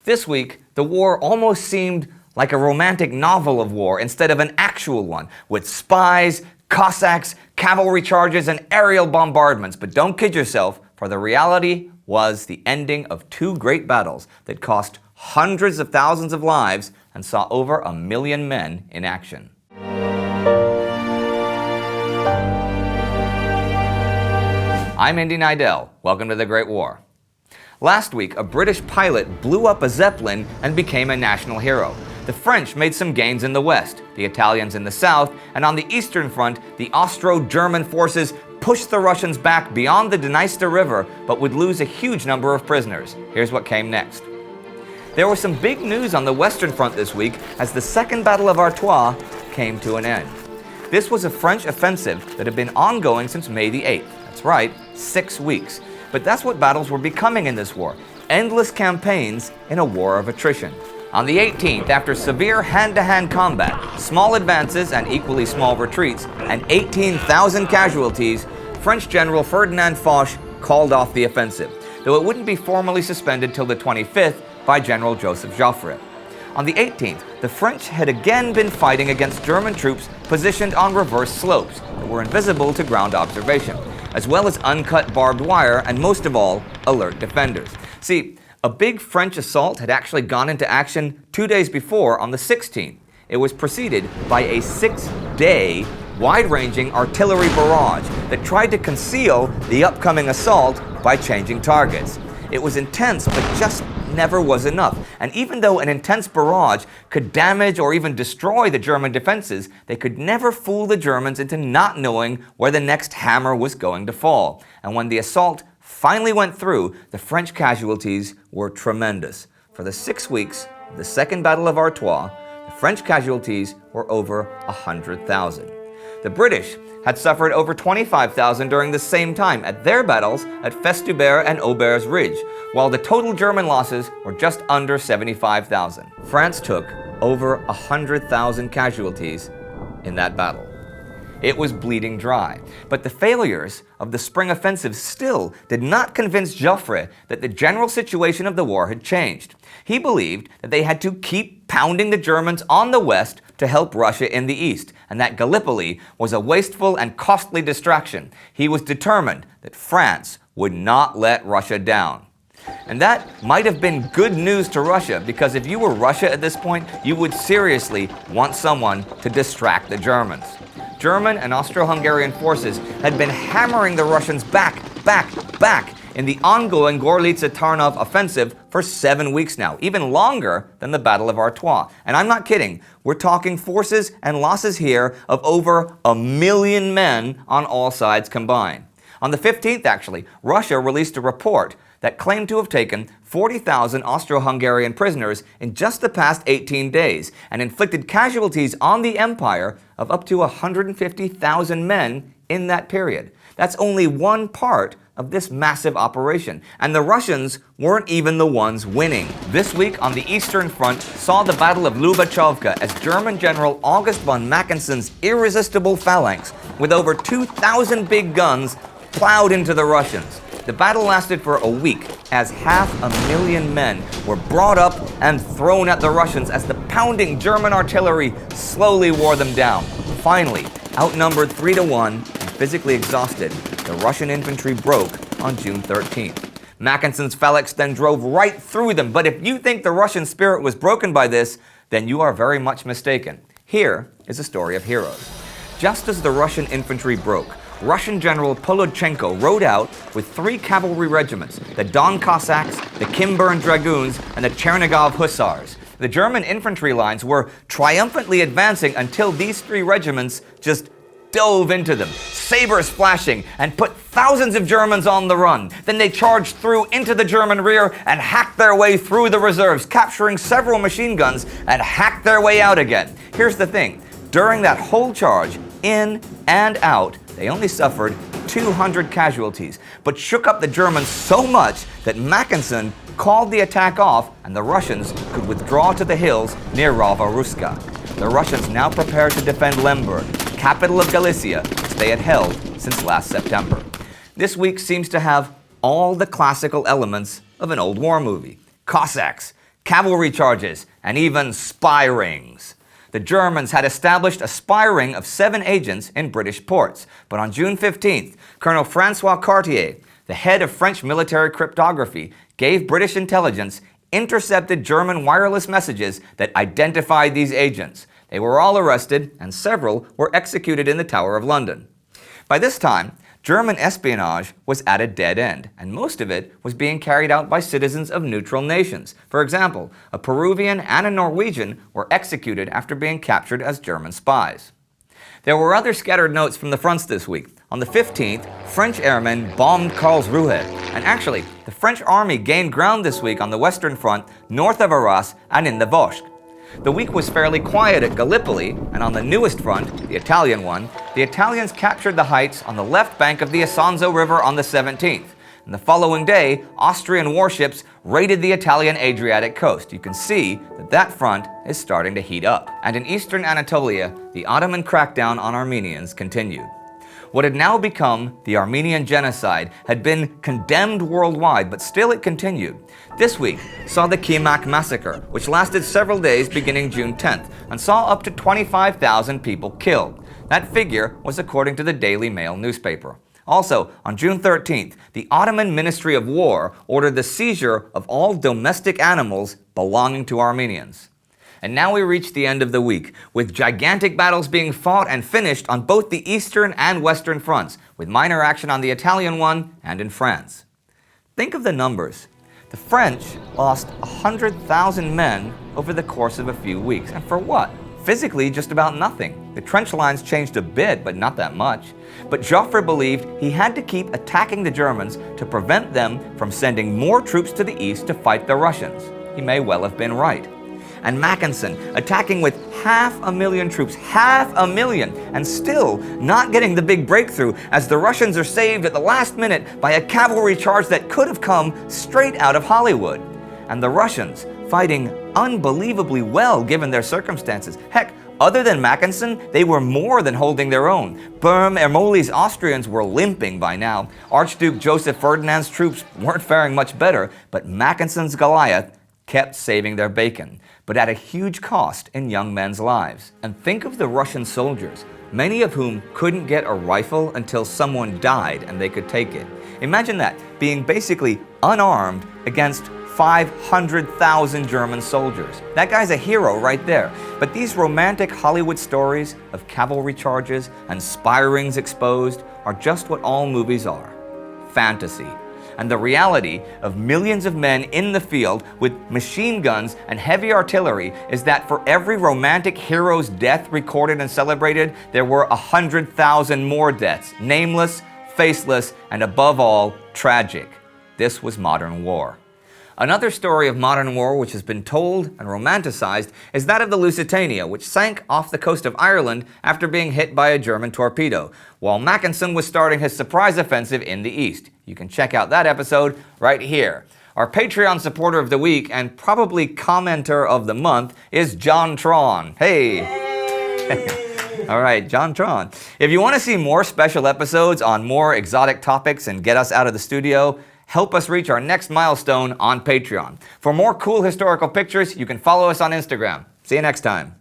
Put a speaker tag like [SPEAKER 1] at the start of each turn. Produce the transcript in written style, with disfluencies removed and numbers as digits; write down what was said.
[SPEAKER 1] This week, the war almost seemed like a romantic novel of war instead of an actual one, with spies, Cossacks, cavalry charges, and aerial bombardments. But don't kid yourself, for the reality was the ending of two great battles that cost hundreds of thousands of lives and saw over 1 million men in action. I'm Indy Neidell. Welcome to the Great War. Last week, a British pilot blew up a Zeppelin and became a national hero. The French made some gains in the west, the Italians in the south, and on the eastern front, the Austro-German forces pushed the Russians back beyond the Dniester River, but would lose a huge number of prisoners. Here's what came next. There was some big news on the western front this week as the Second Battle of Artois came to an end. This was a French offensive that had been ongoing since May the 8th. That's right, 6 weeks. But that's what battles were becoming in this war. Endless campaigns in a war of attrition. On the 18th, after severe hand-to-hand combat, small advances and equally small retreats, and 18,000 casualties, French General Ferdinand Foch called off the offensive, though it wouldn't be formally suspended till the 25th by General Joseph Joffre. On the 18th, the French had again been fighting against German troops positioned on reverse slopes that were invisible to ground observation, as well as uncut barbed wire and, most of all, alert defenders. See, a big French assault had actually gone into action 2 days before on the 16th. It was preceded by a 6-day, wide-ranging artillery barrage that tried to conceal the upcoming assault by changing targets. It was intense, but just never was enough. And even though an intense barrage could damage or even destroy the German defenses, they could never fool the Germans into not knowing where the next hammer was going to fall. And when the assault finally went through, the French casualties were tremendous. For the 6 weeks of the Second Battle of Artois, the French casualties were over 100,000. The British had suffered over 25,000 during the same time at their battles at Festubert and Aubers Ridge, while the total German losses were just under 75,000. France took over 100,000 casualties in that battle. It was bleeding dry, but the failures of the spring offensive still did not convince Joffre that the general situation of the war had changed. He believed that they had to keep pounding the Germans on the west to help Russia in the east, and that Gallipoli was a wasteful and costly distraction. He was determined that France would not let Russia down. And that might have been good news to Russia, because if you were Russia at this point, you would seriously want someone to distract the Germans. German and Austro-Hungarian forces had been hammering the Russians back in the ongoing Gorlice-Tarnów offensive for 7 weeks now, even longer than the Battle of Artois. And I'm not kidding, we're talking forces and losses here of over 1 million men on all sides combined. On the 15th, actually, Russia released a report that claimed to have taken 40,000 Austro-Hungarian prisoners in just the past 18 days and inflicted casualties on the empire of up to 150,000 men in that period. That's only one part of this massive operation, and the Russians weren't even the ones winning. This week on the Eastern Front saw the Battle of Lubachovka as German General August von Mackensen's irresistible phalanx with over 2,000 big guns plowed into the Russians. The battle lasted for a week as 500,000 men were brought up and thrown at the Russians as the pounding German artillery slowly wore them down. Finally, outnumbered 3-1 and physically exhausted, the Russian infantry broke on June 13th. Mackensen's phalanx then drove right through them, but if you think the Russian spirit was broken by this, then you are very much mistaken. Here is a story of heroes. Just as the Russian infantry broke, Russian General Polodchenko rode out with 3 cavalry regiments, the Don Cossacks, the Kimburn Dragoons, and the Chernigov Hussars. The German infantry lines were triumphantly advancing until these 3 regiments just dove into them, sabers flashing, and put thousands of Germans on the run. Then they charged through into the German rear and hacked their way through the reserves, capturing several machine guns, and hacked their way out again. Here's the thing. During that whole charge, in and out, they only suffered 200 casualties, but shook up the Germans so much that Mackensen called the attack off and the Russians could withdraw to the hills near Rava-Ruska. The Russians now prepare to defend Lemberg, capital of Galicia, which they had held since last September. This week seems to have all the classical elements of an old war movie. Cossacks, cavalry charges, and even spy rings. The Germans had established a spy ring of 7 agents in British ports, but on June 15th, Colonel Francois Cartier, the head of French military cryptography, gave British intelligence intercepted German wireless messages that identified these agents. They were all arrested, and several were executed in the Tower of London. By this time, German espionage was at a dead end, and most of it was being carried out by citizens of neutral nations. For example, a Peruvian and a Norwegian were executed after being captured as German spies. There were other scattered notes from the fronts this week. On the 15th, French airmen bombed Karlsruhe, and actually, the French army gained ground this week on the Western Front, north of Arras and in the Vosges. The week was fairly quiet at Gallipoli, and on the newest front, the Italian one, the Italians captured the heights on the left bank of the Isonzo River on the 17th. And the following day, Austrian warships raided the Italian Adriatic coast. You can see that that front is starting to heat up. And in eastern Anatolia, the Ottoman crackdown on Armenians continued. What had now become the Armenian genocide had been condemned worldwide, but still it continued. This week saw the Kimak massacre, which lasted several days beginning June 10th, and saw up to 25,000 people killed. That figure was according to the Daily Mail newspaper. Also, on June 13th, the Ottoman Ministry of War ordered the seizure of all domestic animals belonging to Armenians. And now we reach the end of the week, with gigantic battles being fought and finished on both the eastern and western fronts, with minor action on the Italian one and in France. Think of the numbers. The French lost 100,000 men over the course of a few weeks. And for what? Physically, just about nothing. The trench lines changed a bit, but not that much. But Joffre believed he had to keep attacking the Germans to prevent them from sending more troops to the east to fight the Russians. He may well have been right. And Mackensen attacking with 500,000 troops, 500,000, and still not getting the big breakthrough as the Russians are saved at the last minute by a cavalry charge that could have come straight out of Hollywood. And the Russians fighting unbelievably well given their circumstances. Heck, other than Mackensen, they were more than holding their own. Ermoli's Austrians were limping by now. Archduke Joseph Ferdinand's troops weren't faring much better, but Mackensen's Goliath kept saving their bacon, but at a huge cost in young men's lives. And think of the Russian soldiers, many of whom couldn't get a rifle until someone died and they could take it. Imagine that, being basically unarmed against 500,000 German soldiers. That guy's a hero right there. But these romantic Hollywood stories of cavalry charges and spy rings exposed are just what all movies are: fantasy. And the reality of millions of men in the field with machine guns and heavy artillery is that for every romantic hero's death recorded and celebrated, there were 100,000 more deaths, nameless, faceless, and above all, tragic. This was modern war. Another story of modern war which has been told and romanticized is that of the Lusitania, which sank off the coast of Ireland after being hit by a German torpedo, while Mackensen was starting his surprise offensive in the east. You can check out that episode right here. Our Patreon supporter of the week and probably commenter of the month is John Tron. Hey! All right, John Tron. If you want to see more special episodes on more exotic topics and get us out of the studio, help us reach our next milestone on Patreon. For more cool historical pictures, you can follow us on Instagram. See you next time.